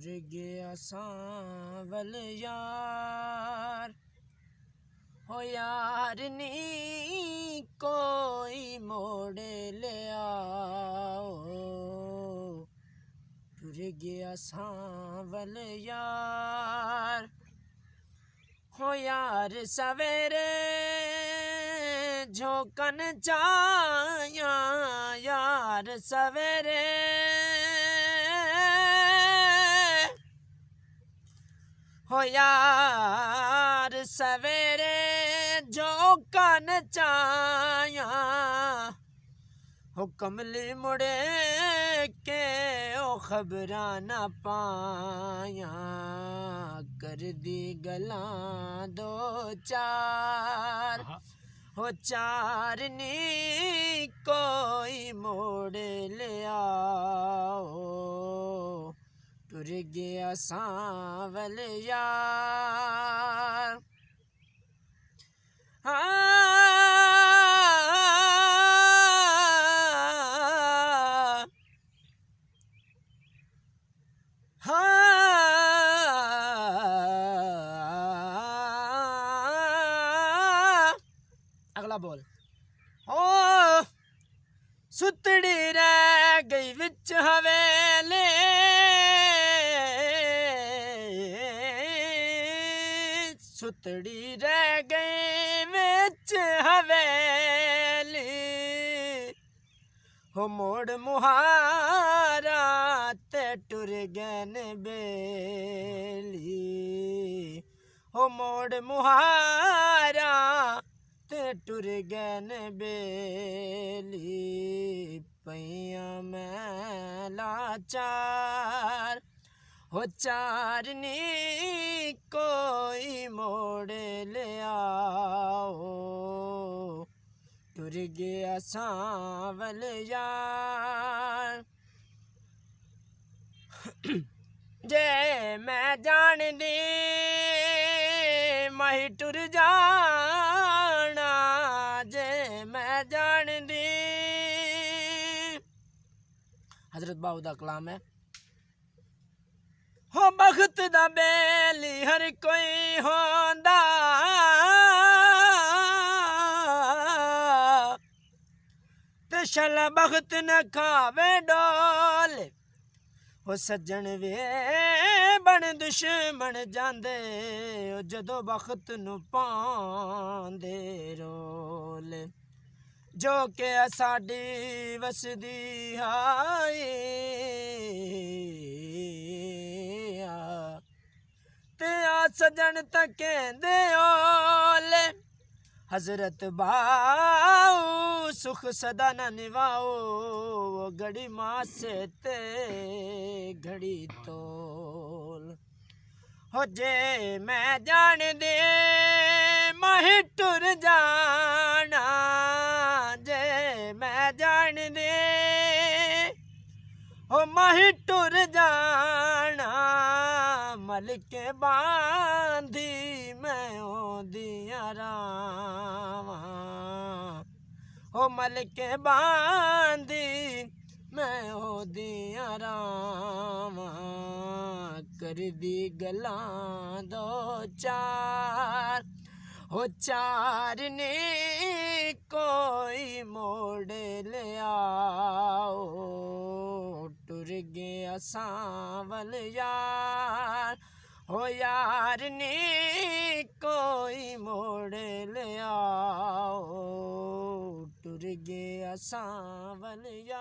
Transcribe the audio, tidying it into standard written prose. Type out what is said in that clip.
टुर गया सांवल यार हो यार नी कोई मोड़ ले आओ टुर गया सांवल यार हो यार सवेरे झोंकन चाया यार सवेरे हो यार सवेरे झोंकन चाया हो कमली मुड़े के ओ खबरा न पाया कर दी गलां दो चार हो चार नी कोई मोड़ ले आओ टुर गया सांवल यार अगला बोल ओ सुतड़ी रह गई विच हवेले सुतड़ी रह गई विच हवेली हो मोड़ मुहारा ते टुर गैन बेली हो मोड़ मुहारा ते टुर गैन बेली पैया मैं लाचार हो चार नी कोई मोड़ ले आओ टुर गया सांवल यार जे मैं जान दी मही टुर जाना जे मैं जान दी हजरत बाबू दा कलाम है हो बख्त दा बेली हर कोई होंदा ते शला बख्त न खावे डोल हो सज्जन वे बन दुश्मन जांदे जदों बख्त नू पांदे रोल जो के साडी वसदी हाय ते आ सजन तकेंदे ओले हजरत बाऊ सुख सदा न निभाओ घड़ी मासे ते घड़ी तोल हो जे मैं जान दे मही टुर जाना जे मैं जान दे हो मही टुर जाना मलिक बांधी मैं ओदियां रावां हो मलिक बांधी मैं ओदियां रावां कर दी गलां दो चार हो चार ने कोई मोड़ ले आओ टुर गया सांवल यार हो यार ने कोई मोड़ ले आओ टुर गया सांवल यार।